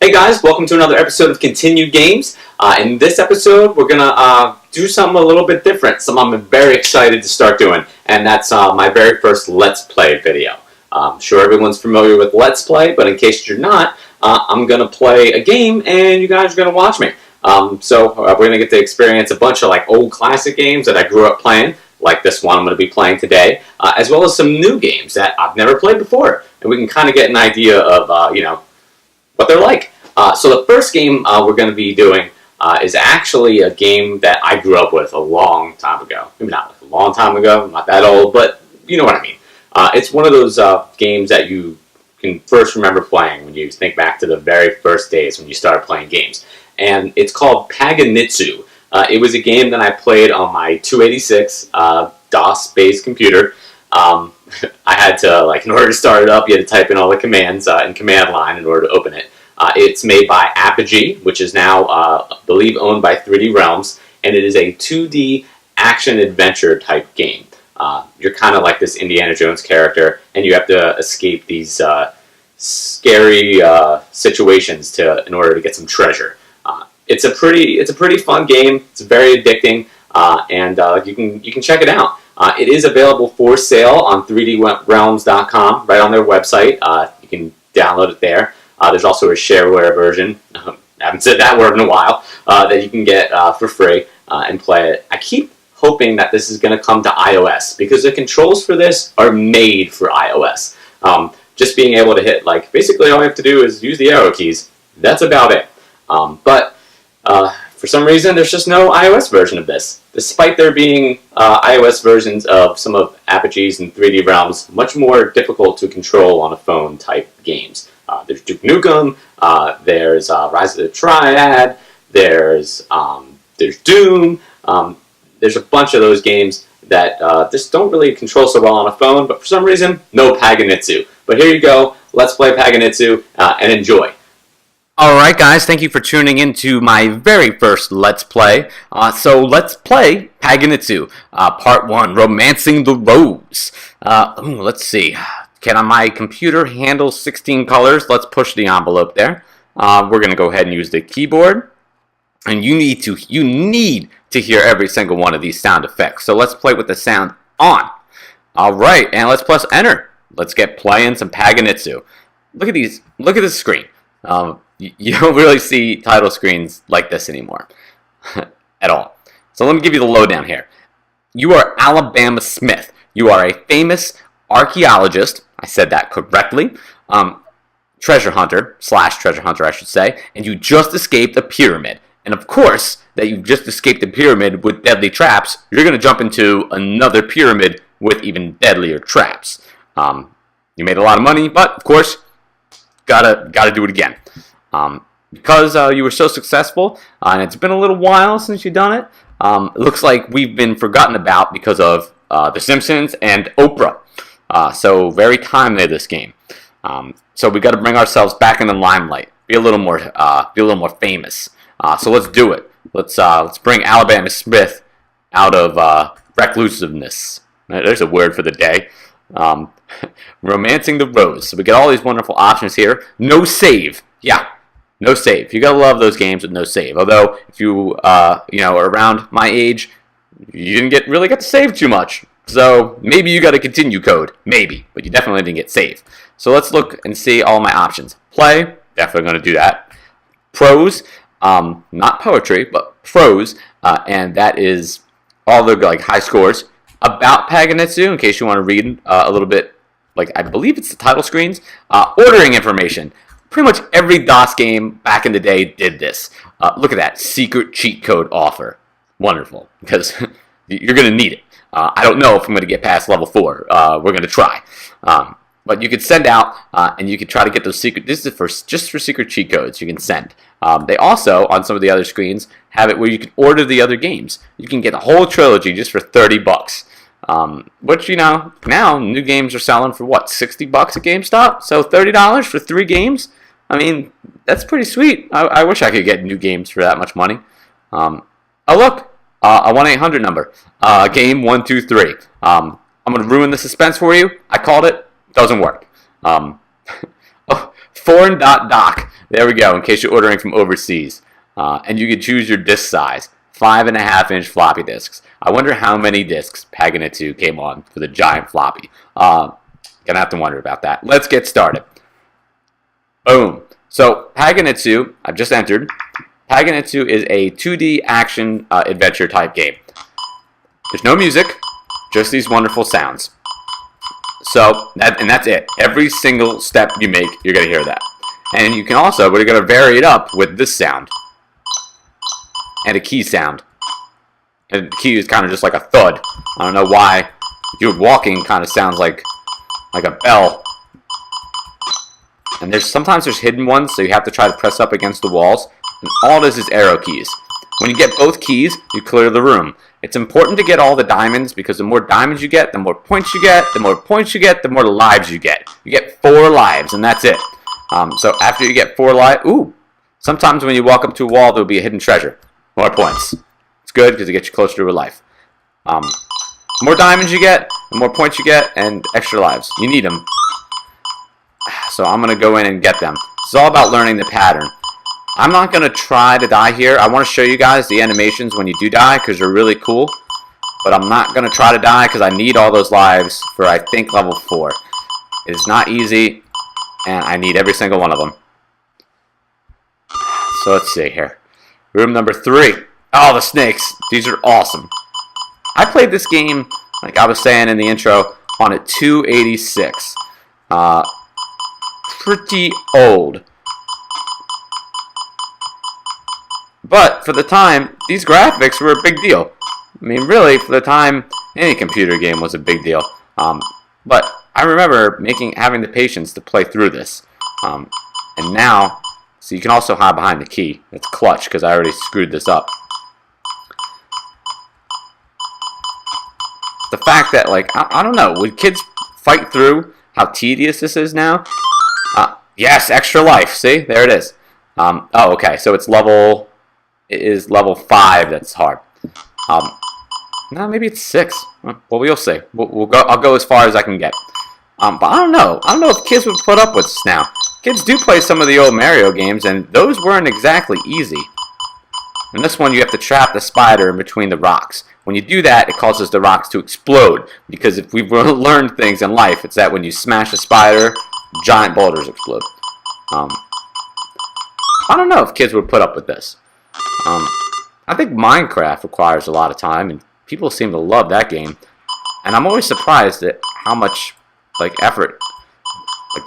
Hey guys, welcome to another episode of Continued Games. In this episode, we're going to do something a little bit different, something I'm very excited to start doing, and that's my very first Let's Play video. I'm sure everyone's familiar with Let's Play, but in case you're not, I'm going to play a game and you guys are going to watch me. We're going to get to experience a bunch of old classic games that I grew up playing, like this one I'm going to be playing today, as well as some new games that I've never played before, and we can kind of get an idea of, what they're like. So the first game we're going to be doing is actually a game that I grew up with a long time ago. Maybe not a long time ago, I'm not that old, but you know what I mean. It's one of those games that you can first remember playing when you think back to the very first days when you started playing games. And it's called Paganitzu. It was a game that I played on my 286 DOS-based computer. I had to, in order to start it up, you had to type in all the commands in command line in order to open it. It's made by Apogee, which is now, I believe, owned by 3D Realms, and it is a 2D action-adventure type game. You're kind of like this Indiana Jones character, and you have to escape these scary situations in order to get some treasure. It's a pretty fun game. It's very addicting, and you can check it out. It is available for sale on 3drealms.com, right on their website. You can download it there. There's also a shareware version, I haven't said that word in a while, that you can get for free and play it. I keep hoping that this is going to come to iOS, because the controls for this are made for iOS. Just being able to hit, basically all you have to do is use the arrow keys. That's about it. But for some reason, there's just no iOS version of this, despite there being iOS versions of some of Apogee's and 3D Realms, much more difficult to control on a phone type games. There's Duke Nukem, there's Rise of the Triad, there's Doom, there's a bunch of those games that just don't really control so well on a phone, but for some reason, no Paganitzu. But here you go, let's play Paganitzu and enjoy. Alright guys, thank you for tuning in to my very first Let's Play. So let's play Paganitzu, Part 1, Romancing the Rose. Let's see. Can my computer handle 16 colors? Let's push the envelope there. We're going to go ahead and use the keyboard. And you need to hear every single one of these sound effects. So let's play with the sound on. Alright, and let's press enter. Let's get playing some Paganitzu. Look at these. Look at this screen. You don't really see title screens like this anymore. At all. So let me give you the lowdown here. You are Alabama Smith. You are a famous archaeologist. I said that correctly. Treasure hunter, / treasure hunter, I should say. And you just escaped a pyramid. And of course, that you just escaped a pyramid with deadly traps, you're going to jump into another pyramid with even deadlier traps. You made a lot of money, but of course, gotta do it again. Because you were so successful, and it's been a little while since you've done it, it looks like we've been forgotten about because of The Simpsons and Oprah. So very timely this game. So we got to bring ourselves back in the limelight, be a little more famous. So let's do it. Let's bring Alabama Smith out of reclusiveness. There's a word for the day. Romancing the Rose. So we get all these wonderful options here. No save. Yeah, no save. You gotta love those games with no save. Although if you are around my age, you didn't really get to save too much. So maybe you got a continue code. Maybe, but you definitely didn't get save. So let's look and see all my options. Play. Definitely gonna do that. Prose. Not poetry, but prose. And that is all the high scores. About Paganitzu, in case you want to read a little bit, I believe it's the title screens. Ordering information. Pretty much every DOS game back in the day did this. Look at that, secret cheat code offer. Wonderful, because you're going to need it. I don't know if I'm going to get past level 4. We're going to try. But you could send out, and you could try to get those secret. This is just for secret cheat codes you can send. They also, on some of the other screens, have it where you can order the other games. You can get a whole trilogy just for $30. Which, now new games are selling for what, $60 at GameStop? So $30 for 3 games? I mean, that's pretty sweet. I wish I could get new games for that much money. Oh look, a 1-800 number. Game 123. I'm going to ruin the suspense for you. I called it. Doesn't work. Foreign.doc. There we go, in case you're ordering from overseas. And you can choose your disk size. 5.5-inch floppy disks. I wonder how many disks Paganitzu came on for the giant floppy. Gonna have to wonder about that. Let's get started. Boom. So Paganitzu, I've just entered. Paganitzu is a 2D action adventure type game. There's no music, just these wonderful sounds. So, and that's it. Every single step you make, you're going to hear that. And you can also, we're going to vary it up with this sound. And a key sound. And the key is kind of just like a thud. I don't know why. You're walking kind of sounds like a bell. And sometimes there's hidden ones, so you have to try to press up against the walls. And all this is arrow keys. When you get both keys, you clear the room. It's important to get all the diamonds because the more diamonds you get, the more points you get. The more points you get, the more lives you get. You get 4 lives, and that's it. So after you get 4 lives, sometimes when you walk up to a wall, there'll be a hidden treasure. More points. It's good because it gets you closer to a life. The more diamonds you get, the more points you get, and extra lives. You need them. So I'm going to go in and get them. It's all about learning the pattern. I'm not going to try to die here. I want to show you guys the animations when you do die because they're really cool. But I'm not going to try to die because I need all those lives for, I think, level 4. It is not easy, and I need every single one of them. So let's see here. Room number 3. Oh, the snakes. These are awesome. I played this game, like I was saying in the intro, on a 286. Pretty old. But for the time, these graphics were a big deal. I mean, really, for the time, any computer game was a big deal. But I remember having the patience to play through this. And now, so you can also hide behind the key. It's clutch because I already screwed this up. The fact that, like, I don't know, would kids fight through how tedious this is now? Yes, extra life. See, there it is. Oh, okay. So it's level. It is level 5 that's hard. No, maybe it's 6. Well, we'll see. We'll go. I'll go as far as I can get. But I don't know. I don't know if kids would put up with this now. Kids do play some of the old Mario games, and those weren't exactly easy. In this one, you have to trap the spider in between the rocks. When you do that, it causes the rocks to explode. Because if we've learned things in life, it's that when you smash a spider, giant boulders explode. I don't know if kids would put up with this. I think Minecraft requires a lot of time, and people seem to love that game. And I'm always surprised at how much effort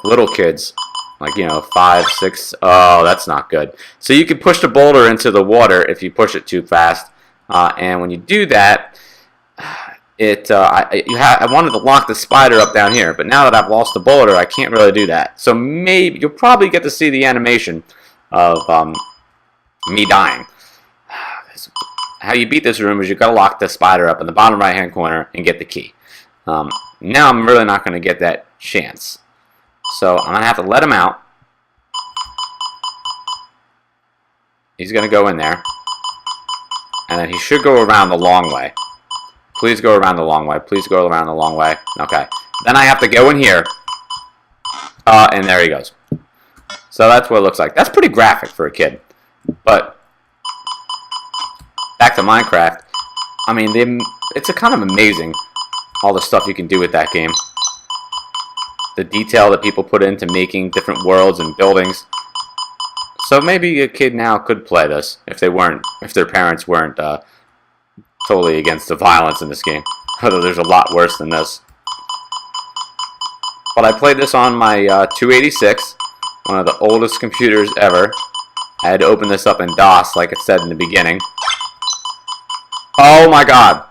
little kids, 5, 6. Oh, that's not good. So you can push the boulder into the water if you push it too fast. And when you do that, I wanted to lock the spider up down here, but now that I've lost the boulder, I can't really do that. So maybe you'll probably get to see the animation of me dying. How you beat this room is you've got to lock the spider up in the bottom right-hand corner and get the key. Now I'm really not going to get that chance. So I'm going to have to let him out. He's going to go in there. And then he should go around the long way. Please go around the long way. Please go around the long way. Okay. Then I have to go in here. And there he goes. So that's what it looks like. That's pretty graphic for a kid. But back to Minecraft. I mean, it's a kind of amazing all the stuff you can do with that game. The detail that people put into making different worlds and buildings. So maybe a kid now could play this if their parents weren't totally against the violence in this game. Although there's a lot worse than this. But I played this on my 286, one of the oldest computers ever. I had to open this up in DOS, like it said in the beginning. Oh my god!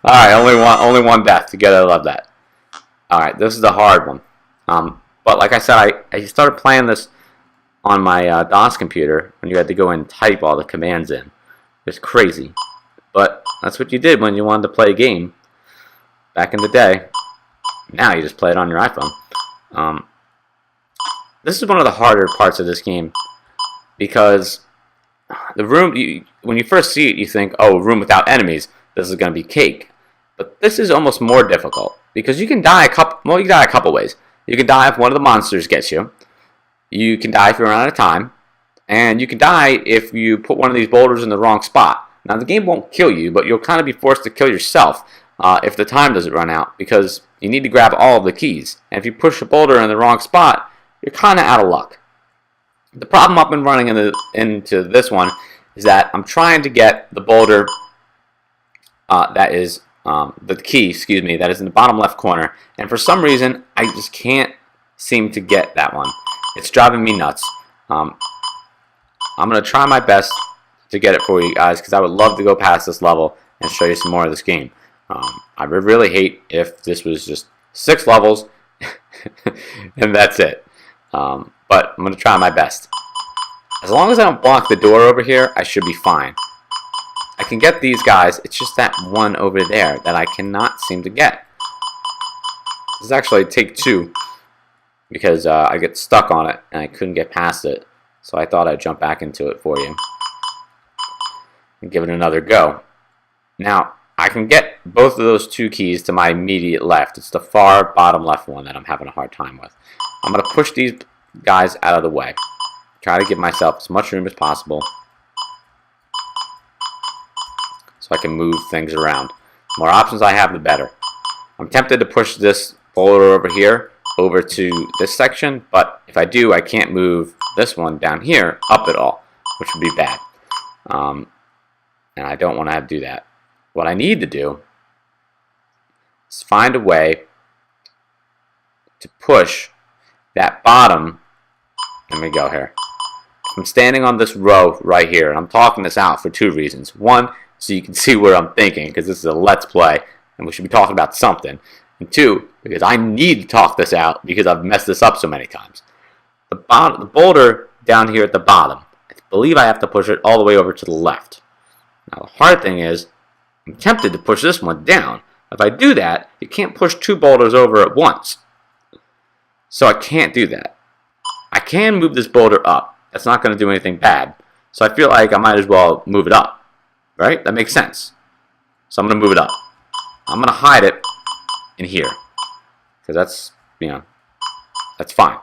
Alright, only one death. Together, I love that. Alright, this is the hard one. But like I said, I started playing this on my DOS computer when you had to go and type all the commands in. It's crazy. But that's what you did when you wanted to play a game back in the day. Now you just play it on your iPhone. This is one of the harder parts of this game because the room, when you first see it, you think, oh, a room without enemies, this is going to be cake. But this is almost more difficult. because you can die you can die a couple ways. You can die if one of the monsters gets you. You can die if you run out of time. And you can die if you put one of these boulders in the wrong spot. Now, the game won't kill you, but you'll kind of be forced to kill yourself if the time doesn't run out, because you need to grab all of the keys. And if you push a boulder in the wrong spot, you're kind of out of luck. The problem I've been running into this one is that I'm trying to get the boulder that is the key, excuse me, that is in the bottom left corner, and for some reason I just can't seem to get that one. It's driving me nuts. I'm gonna try my best to get it for you guys, because I would love to go past this level and show you some more of this game. I would really hate if this was just 6 levels and that's it. But I'm gonna try my best. As long as I don't block the door over here, I should be fine. I can get these guys, it's just that one over there that I cannot seem to get. This is actually take 2, because I get stuck on it and I couldn't get past it. So I thought I'd jump back into it for you and give it another go. Now, I can get both of those 2 keys to my immediate left. It's the far bottom left one that I'm having a hard time with. I'm going to push these guys out of the way. Try to give myself as much room as possible so I can move things around. The more options I have, the better. I'm tempted to push this boulder over here over to this section, but if I do, I can't move this one down here up at all, which would be bad. And I don't want to have to do that. What I need to do is find a way to push that bottom. Let me go here. I'm standing on this row right here, and I'm talking this out for 2 reasons. One, so you can see what I'm thinking, because this is a Let's Play, and we should be talking about something. And 2, because I need to talk this out, because I've messed this up so many times. The boulder down here at the bottom, I believe I have to push it all the way over to the left. Now the hard thing is, I'm tempted to push this one down. If I do that, you can't push 2 boulders over at once. So I can't do that. I can move this boulder up. That's not going to do anything bad. So I feel like I might as well move it up. Right? That makes sense. So I'm going to move it up. I'm going to hide it in here, because that's, that's fine.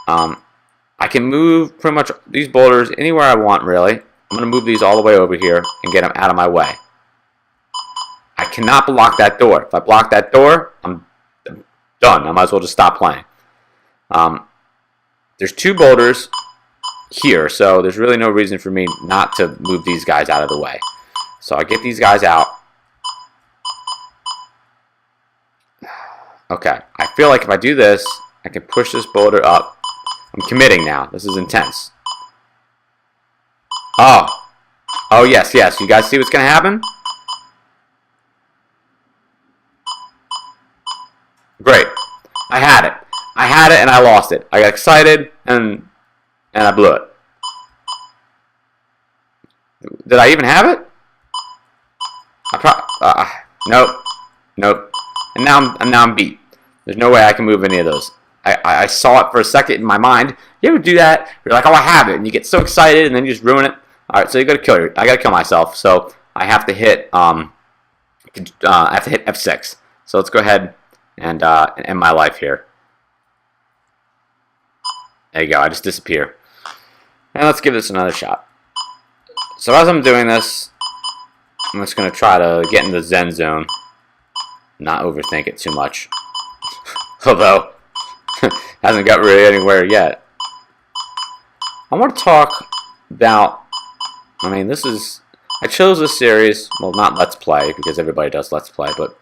I can move pretty much these boulders anywhere I want, really. I'm going to move these all the way over here and get them out of my way. I cannot block that door. If I block that door, I'm done. I might as well just stop playing. There's 2 boulders here, so there's really no reason for me not to move these guys out of the way. So I get these guys out. Okay, I feel like if I do this, I can push this boulder up. I'm committing now. This is intense. Oh yes. You guys see what's going to happen? Great. I had it and I lost it. I got excited and I blew it. Did I even have it? Nope. And now I'm beat. There's no way I can move any of those. I saw it for a second in my mind. You ever do that? You're like, oh, I have it, and you get so excited, and then you just ruin it. All right, so I gotta kill myself. So I have to hit F6. So let's go ahead and end my life here. There you go. I just disappear. And let's give this another shot. So as I'm doing this, I'm just gonna try to get in the Zen zone, not overthink it too much. Although hasn't got really anywhere yet. I want to talk about, I chose this series, well, not Let's Play, because everybody does Let's Play, but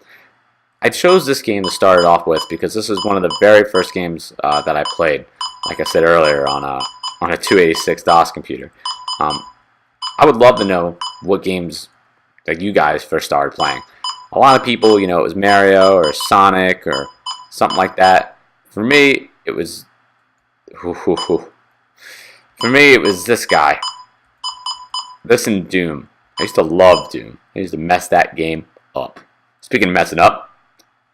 I chose this game to start it off with because this is one of the very first games that I played, like I said earlier, on a 286 DOS computer. I would love to know what games that you guys first started playing. A lot of people, it was Mario or Sonic or something like that. For me, it was this guy. This and Doom. I used to love Doom. I used to mess that game up. Speaking of messing up,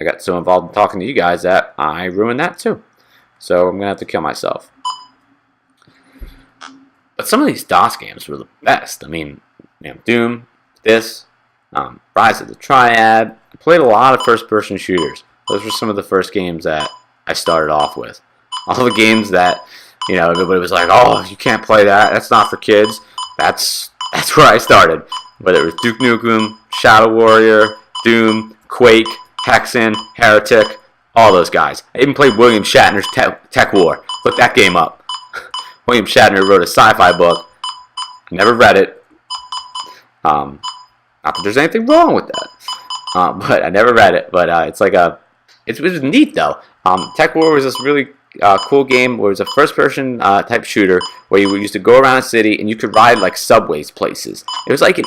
I got so involved in talking to you guys that I ruined that too. So I'm gonna have to kill myself. But some of these DOS games were the best. Doom, this, Rise of the Triad. I played a lot of first-person shooters. those were some of the first games that I started off with. All the games that, you know, everybody was like, oh, you can't play that. That's not for kids. That's where I started. Whether it was Duke Nukem, Shadow Warrior, Doom, Quake, Hexen, Heretic, all those guys. I even played William Shatner's Tech War. Look that game up. William Shatner wrote a sci-fi book. Never read it. Not that there's anything wrong with that. But I never read it. But it's like it was neat though. Tech War was this really cool game where it was a first-person type shooter where you used to go around a city and you could ride like subways places. It was like an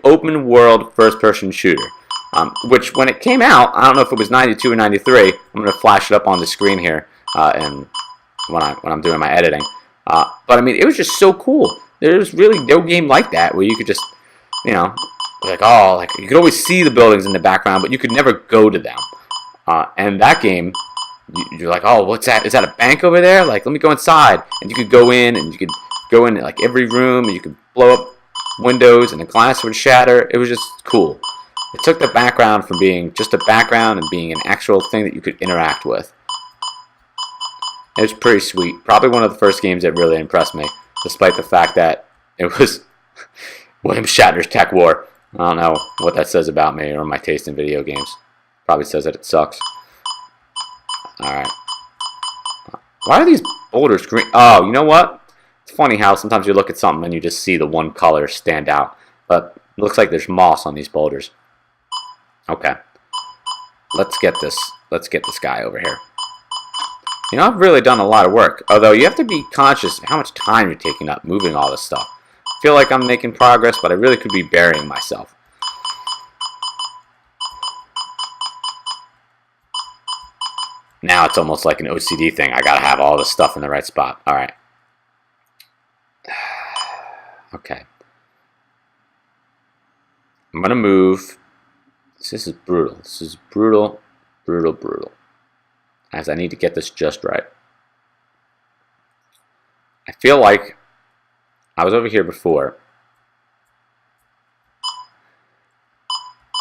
open world first-person shooter. Which when it came out, I don't know if it was 92 or 93. I'm gonna flash it up on the screen here, and when I'm doing my editing. But I mean, it was just so cool. There was really no game like that where you could just, you know, like, oh, like you could always see the buildings in the background, but you could never go to them. And that game, you're like, oh, what's that? Is that a bank over there? Like, let me go inside. And you could go in, and you could go in like every room, and you could blow up windows, and the glass would shatter. It was just cool. It took the background from being just a background and being an actual thing that you could interact with. It was pretty sweet. Probably one of the first games that really impressed me, despite the fact that it was William Shatner's Tech War. I don't know what that says about me or my taste in video games. Probably says that it sucks. Alright. Why are these boulders green? Oh, you know what? It's funny how sometimes you look at something and you just see the one color stand out. But it looks like there's moss on these boulders. Okay. Let's get this guy over here. You know, I've really done a lot of work. Although you have to be conscious of how much time you're taking up moving all this stuff. I feel like I'm making progress, but I really could be burying myself. Now it's almost like an OCD thing. I gotta have all this stuff in the right spot. Alright. Okay. I'm gonna move. This is brutal. This is brutal, brutal, brutal. As I need to get this just right. I feel like I was over here before.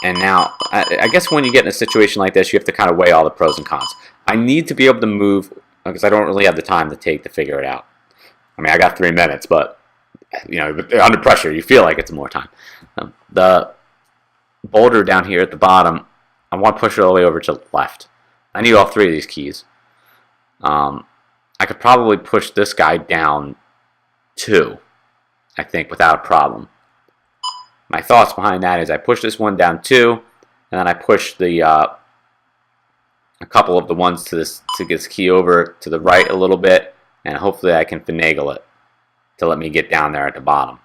And now, I guess when you get in a situation like this, you have to kind of weigh all the pros and cons. I need to be able to move, because I don't really have the time to take to figure it out. I mean, I got 3 minutes, but, you know, under pressure, you feel like it's more time. The boulder down here at the bottom, I want to push it all the way over to the left. I need all 3 of these keys. I could probably push this guy down 2, I think, without a problem. My thoughts behind that is I push this one down 2, and then I push the a couple of the ones to get this key over to the right a little bit, and hopefully I can finagle it to let me get down there at the bottom.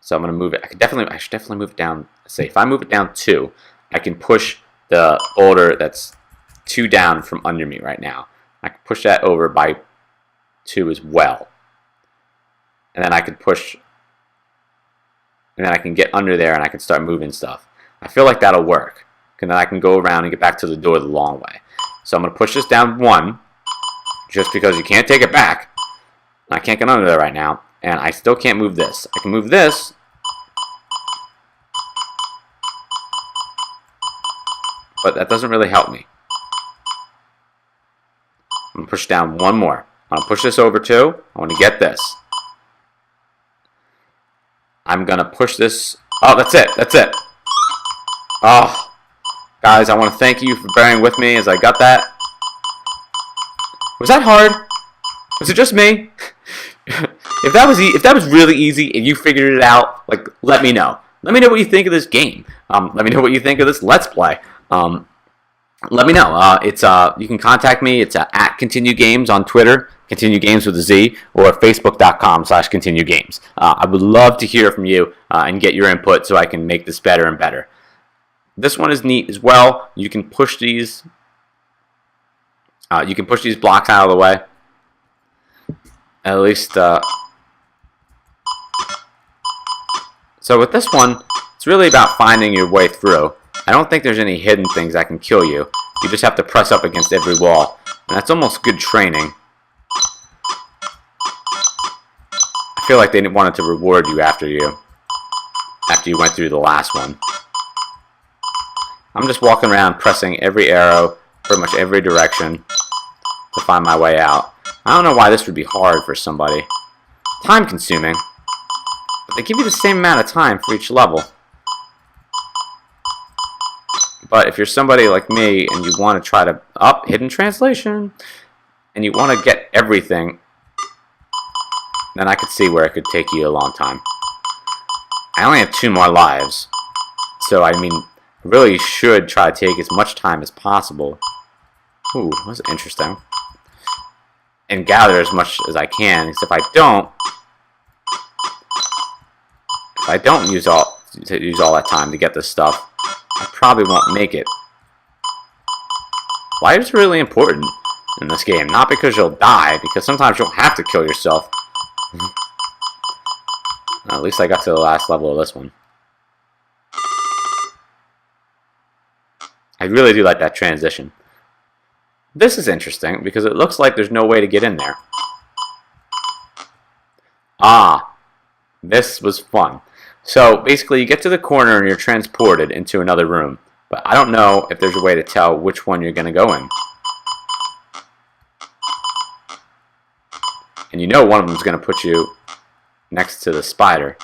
So I'm going to move it. I should definitely move it down. Say if I move it down 2, I can push the boulder that's 2 down from under me right now. I can push that over by 2 as well. And then I can push, and then I can get under there and I can start moving stuff. I feel like that'll work. And then I can go around and get back to the door the long way. So I'm going to push this down 1, just because you can't take it back. I can't get under there right now. And I still can't move this. I can move this. But that doesn't really help me. I'm going to push down 1 more. I'm going to push this over 2. I want to get this. I'm going to push this. Oh, that's it. That's it. Oh, guys, I want to thank you for bearing with me as I got that. Was that hard? Was it just me? If that was really easy and you figured it out, like, let me know. Let me know what you think of this game. Let me know what you think of this Let's Play. Let me know. You can contact me. It's at Continue Games on Twitter, Continue Games with a Z, or Facebook.com/Continue Games. I would love to hear from you and get your input so I can make this better and better. This one is neat as well. You can push these. You can push these blocks out of the way. At least. So with this one, it's really about finding your way through. I don't think there's any hidden things that can kill you. You just have to press up against every wall. And that's almost good training. I feel like they wanted to reward you after you went through the last one. I'm just walking around pressing every arrow, pretty much every direction to find my way out. I don't know why this would be hard for somebody. Time consuming. But they give you the same amount of time for each level. But if you're somebody like me and you want to try to hidden translation, and you want to get everything, then I could see where it could take you a long time. I only have 2 more lives, so I mean, I really should try to take as much time as possible. Ooh, that's interesting. And gather as much as I can, because if I don't use all that time to get this stuff, I probably won't make it. Life is really important in this game, not because you'll die, because sometimes you'll have to kill yourself. At least I got to the last level of this one. I really do like that transition. This is interesting because it looks like there's no way to get in there. Ah, this was fun. So basically you get to the corner and you're transported into another room. But I don't know if there's a way to tell which one you're going to go in. And you know one of them is going to put you next to the spider.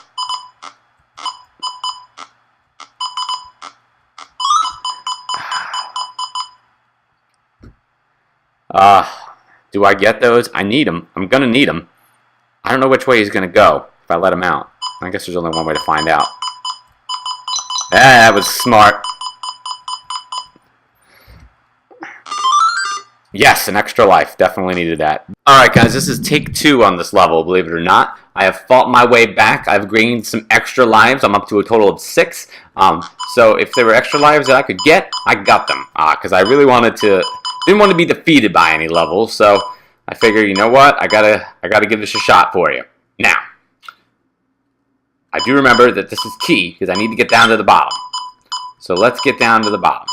Do I get those? I need them. I'm going to need them. I don't know which way he's going to go if I let him out. I guess there's only one way to find out. That was smart. Yes, an extra life. Definitely needed that. Alright guys, this is take 2 on this level, believe it or not. I have fought my way back. I've gained some extra lives. I'm up to a total of 6. So if there were extra lives that I could get, I got them. Because I really didn't want to be defeated by any level. So I figure, you know what? I gotta give this a shot for you. Now, I do remember that this is key because I need to get down to the bottom. So let's get down to the bottom.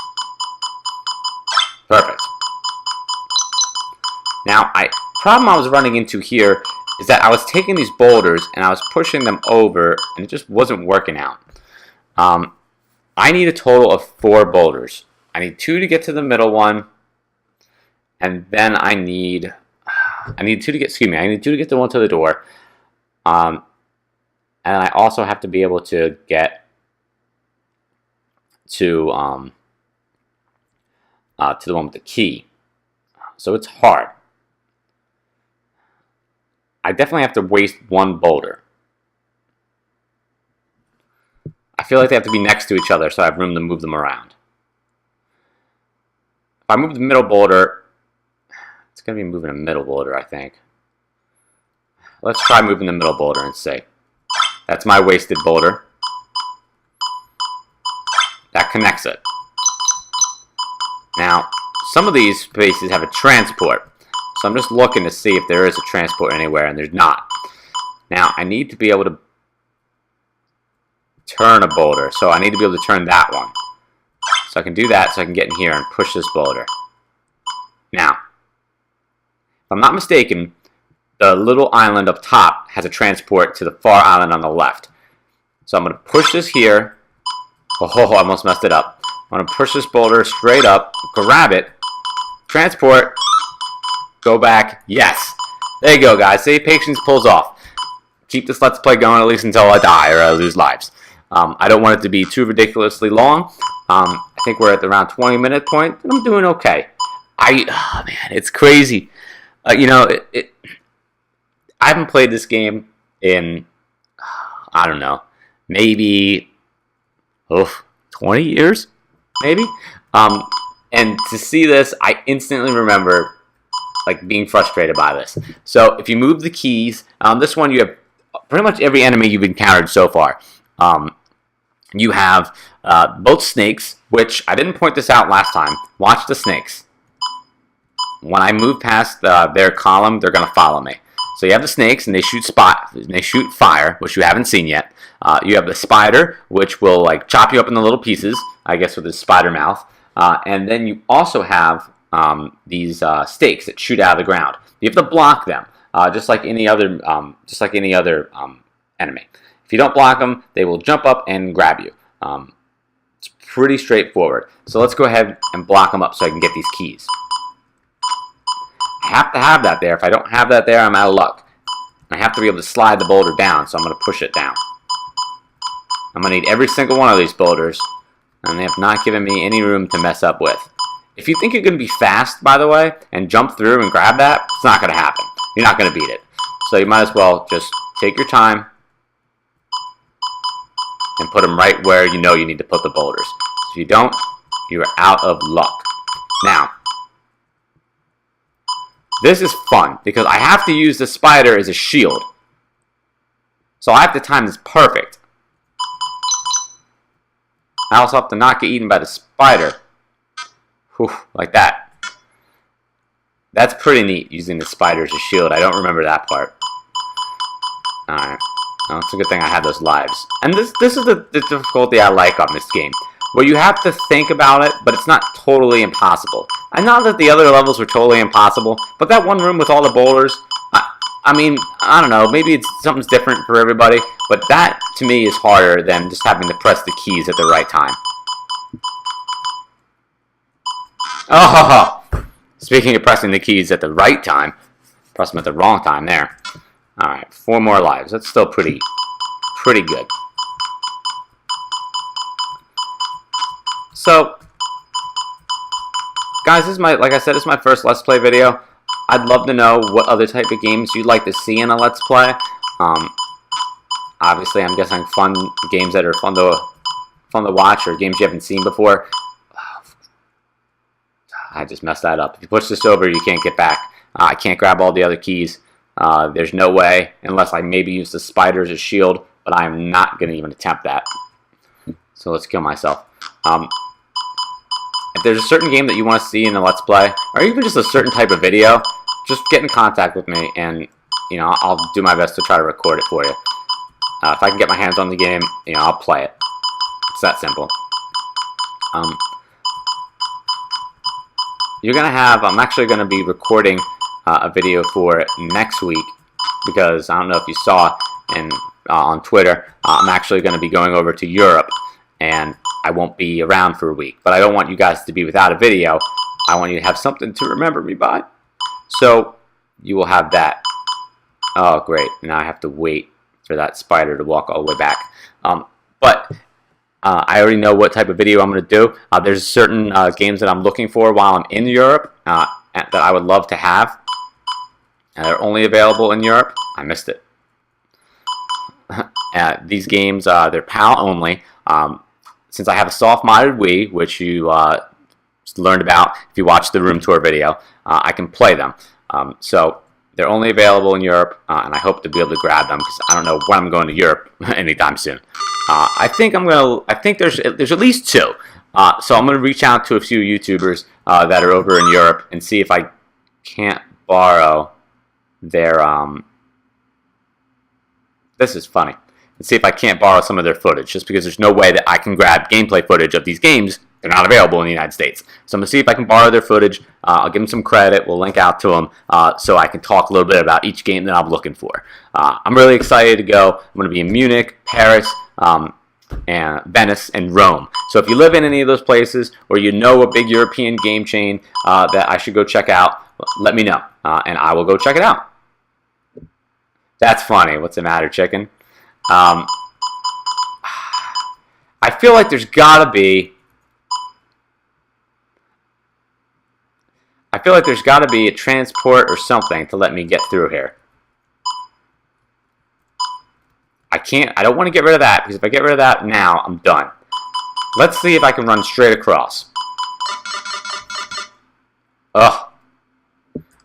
Perfect. Now, problem I was running into here is that I was taking these boulders and I was pushing them over and it just wasn't working out. I need a total of 4 boulders. I need 2 to get to the middle one, and then I need 2 to get, I need 2 to get the one to the door. And I also have to be able to get to the one with the key. So it's hard. I definitely have to waste 1 boulder. I feel like they have to be next to each other so I have room to move them around. If I move the middle boulder, it's going to be moving a middle boulder, I think. Let's try moving the middle boulder and see. That's my wasted boulder. That connects it. Now, some of these spaces have a transport. So I'm just looking to see if there is a transport anywhere, and there's not. Now, I need to be able to turn a boulder. So I need to be able to turn that one. So I can do that so I can get in here and push this boulder. Now, if I'm not mistaken, the little island up top has a transport to the far island on the left. So I'm going to push this here. Oh, I almost messed it up. I'm going to push this boulder straight up, grab it, transport, go back. Yes. There you go, guys. See, patience pulls off. Keep this Let's Play going at least until I die or I lose lives. I don't want it to be too ridiculously long. I think we're at the around 20-minute point, and I'm doing okay. Oh man, it's crazy. You know, I haven't played this game in, I don't know, maybe 20 years, maybe. And to see this, I instantly remember like being frustrated by this. So if you move the keys, this one you have pretty much every enemy you've encountered so far. You have both snakes, which I didn't point this out last time. Watch the snakes. When I move past their column, they're going to follow me. So you have the snakes, and they shoot fire, which you haven't seen yet. You have the spider, which will like chop you up into little pieces, I guess with his spider mouth. And then you also have these stakes that shoot out of the ground. You have to block them, just like any other enemy. If you don't block them, they will jump up and grab you. It's pretty straightforward. So let's go ahead and block them up so I can get these keys. I have to have that there. If I don't have that there, I'm out of luck. I have to be able to slide the boulder down, so I'm going to push it down. I'm going to need every single one of these boulders, and they have not given me any room to mess up with. If you think you're going to be fast, by the way, and jump through and grab that, it's not going to happen. You're not going to beat it. So you might as well just take your time and put them right where you know you need to put the boulders. If you don't, you're out of luck. Now, this is fun because I have to use the spider as a shield. So I have to time this perfect. I also have to not get eaten by the spider. Whew, like that. That's pretty neat, using the spider as a shield. I don't remember that part. Alright. Well, it's a good thing I had those lives. And this is the difficulty I like on this game. Where you have to think about it, but it's not totally impossible. And not that the other levels were totally impossible, but that one room with all the boulders, I mean, I don't know, maybe something's different for everybody, but that, to me, is harder than just having to press the keys at the right time. Oh! Speaking of pressing the keys at the right time, press them at the wrong time there. Alright, 4 more lives. That's still pretty good. So, guys, this is like I said, this is my first Let's Play video. I'd love to know what other type of games you'd like to see in a Let's Play. Obviously, I'm guessing fun games that are fun to watch, or games you haven't seen before. I just messed that up. If you push this over, you can't get back. I can't grab all the other keys. There's no way, unless I maybe use the spider as a shield, but I'm not going to even attempt that. So let's kill myself. If there's a certain game that you want to see in a Let's Play, or even just a certain type of video, just get in contact with me, and I'll do my best to try to record it for you. If I can get my hands on the game, I'll play it. It's that simple. I'm actually gonna be recording a video for next week, because I don't know if you saw on Twitter, I'm actually going to be going over to Europe, and I won't be around for a week. But I don't want you guys to be without a video. I want you to have something to remember me by. So you will have that. Oh, great. Now I have to wait for that spider to walk all the way back. But I already know what type of video I'm going to do. There's certain games that I'm looking for while I'm in Europe that I would love to have. They're only available in Europe. I missed it. These games, they're PAL only. Since I have a soft-modded Wii, which you learned about if you watched the room tour video, I can play them. So they're only available in Europe, and I hope to be able to grab them because I don't know when I'm going to Europe anytime soon. I think there's at least 2. So I'm gonna reach out to a few YouTubers that are over in Europe and see if I can't borrow their this is funny. Let's see if I can't borrow some of their footage, just because there's no way that I can grab gameplay footage of these games. They're not available in the United States. So I'm going to see if I can borrow their footage. I'll give them some credit. We'll link out to them so I can talk a little bit about each game that I'm looking for. I'm really excited to go. I'm going to be in Munich, Paris, and Venice, and Rome. So if you live in any of those places, or you know a big European game chain that I should go check out, let me know, and I will go check it out. That's funny. What's the matter, chicken? I feel like there's gotta be a transport or something to let me get through here. I don't want to get rid of that, because if I get rid of that now, I'm done. Let's see if I can run straight across. Ugh.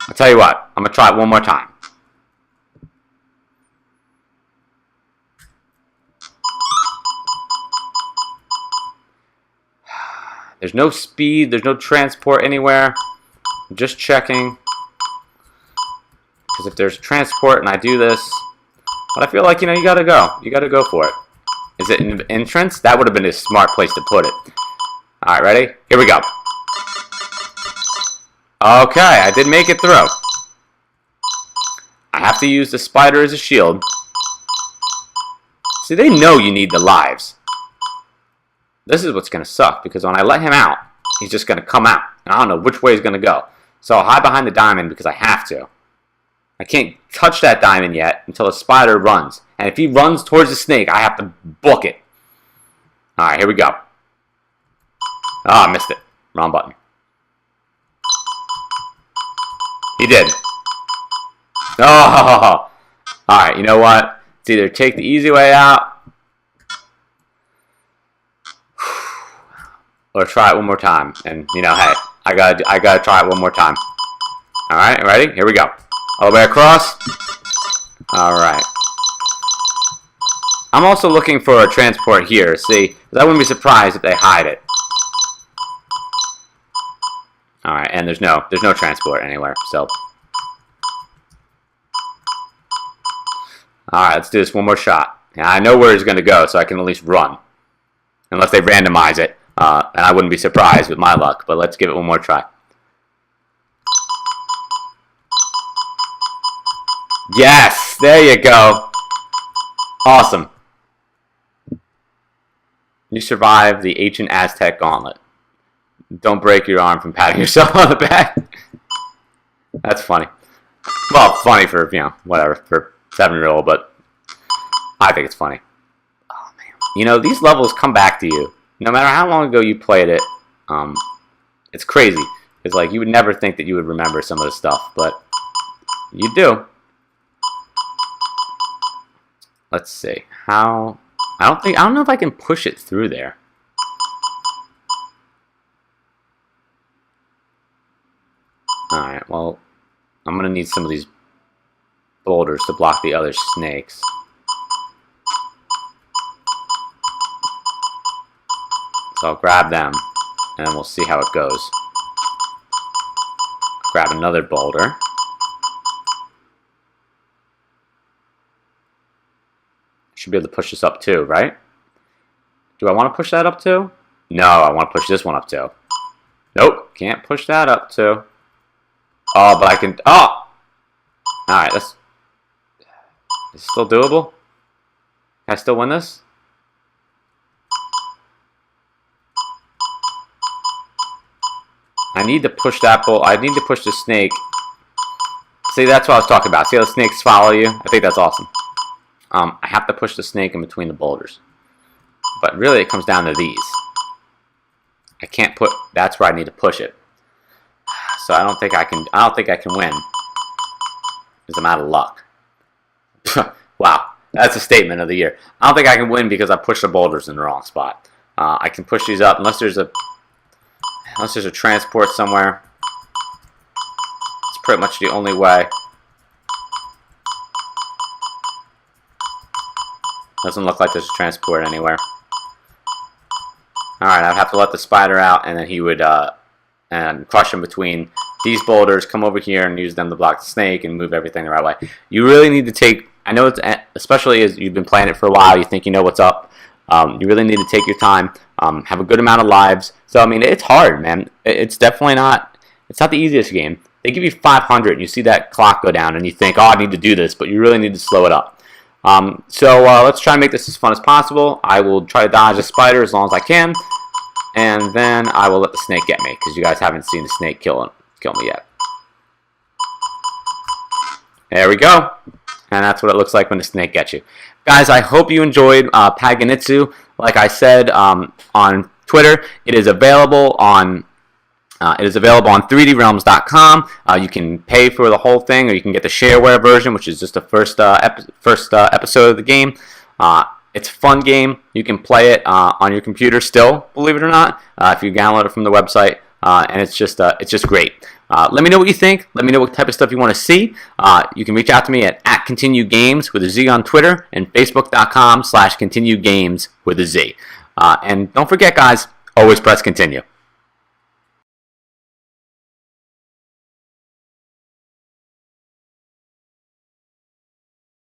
I'll tell you what, I'm gonna try it one more time. There's no speed, there's no transport anywhere. I'm just checking. Because if there's transport and I do this, but I feel like, you gotta go. You gotta go for it. Is it an entrance? That would have been a smart place to put it. Alright, ready? Here we go. Okay, I did make it through. I have to use the spider as a shield. See, they know you need the lives. this is what's going to suck, because when I let him out, he's just going to come out. And I don't know which way he's going to go. So I'll hide behind the diamond because I have to. I can't touch that diamond yet until the spider runs. And if he runs towards the snake, I have to book it. Alright, here we go. Ah, I missed it. Wrong button. He did. Oh! Alright, you know what? It's either take the easy way out or try it one more time. And, you know, hey, I gotta try it one more time. Alright, ready? Here we go. All the way across. Alright. I'm also looking for a transport here. See, I wouldn't be surprised if they hide it. Alright, and there's no transport anywhere, so. Alright, let's do this one more shot. Now, I know where he's going to go, so I can at least run. Unless they randomize it. And I wouldn't be surprised with my luck, but let's give it one more try. Yes! There you go! Awesome. You survived the ancient Aztec gauntlet. Don't break your arm from patting yourself on the back. That's funny. Well, funny for, you know, whatever, for 7-year-old, but I think it's funny. Oh, man. You know, these levels come back to you. No matter how long ago you played it, it's crazy. It's like, you would never think that you would remember some of the stuff, but you do. Let's see. How... I don't know if I can push it through there. Alright, well, I'm going to need some of these boulders to block the other snakes. So I'll grab them, and then we'll see how it goes. Grab another boulder. Should be able to push this up too, right? Do I want to push that up too? No, I want to push this one up too. Nope, can't push that up too. Oh, but I can... Oh! Alright, that's... Is it still doable? Can I still win this? I need to push that bowl. I need to push the snake. See, that's what I was talking about. See how the snakes follow you? I think that's awesome. I have to push the snake in between the boulders. But really, it comes down to these. I can't put... That's where I need to push it. So I don't think I can win. Because I'm out of luck. Wow, that's a statement of the year. I don't think I can win because I pushed the boulders in the wrong spot. I can push these up unless there's a transport somewhere. It's pretty much the only way. Doesn't look like there's a transport anywhere. Alright, I'd have to let the spider out, and then he would and crush him between these boulders, come over here and use them to block the snake and move everything the right way. You really need to take, I know it's, especially as you've been playing it for a while, you think you know what's up. You really need to take your time, have a good amount of lives. So, I mean, it's hard, man. It's definitely not, it's not the easiest game. They give you 500 and you see that clock go down and you think, oh, I need to do this, but you really need to slow it up. Let's try and make this as fun as possible. I will try to dodge the spider as long as I can, and then I will let the snake get me, because you guys haven't seen the snake kill me yet. There we go. And that's what it looks like when the snake gets you. Guys, I hope you enjoyed Paganitzu. Like I said on Twitter, it is available on 3drealms.com. You can pay for the whole thing, or you can get the shareware version, which is just the first episode of the game. It's a fun game. You can play it on your computer still, believe it or not, if you download it from the website. And it's just great. Let me know what you think. Let me know what type of stuff you want to see. You can reach out to me at @ContinueGames with a Z on Twitter and Facebook.com/ContinueGames with a Z. And don't forget, guys, always press continue.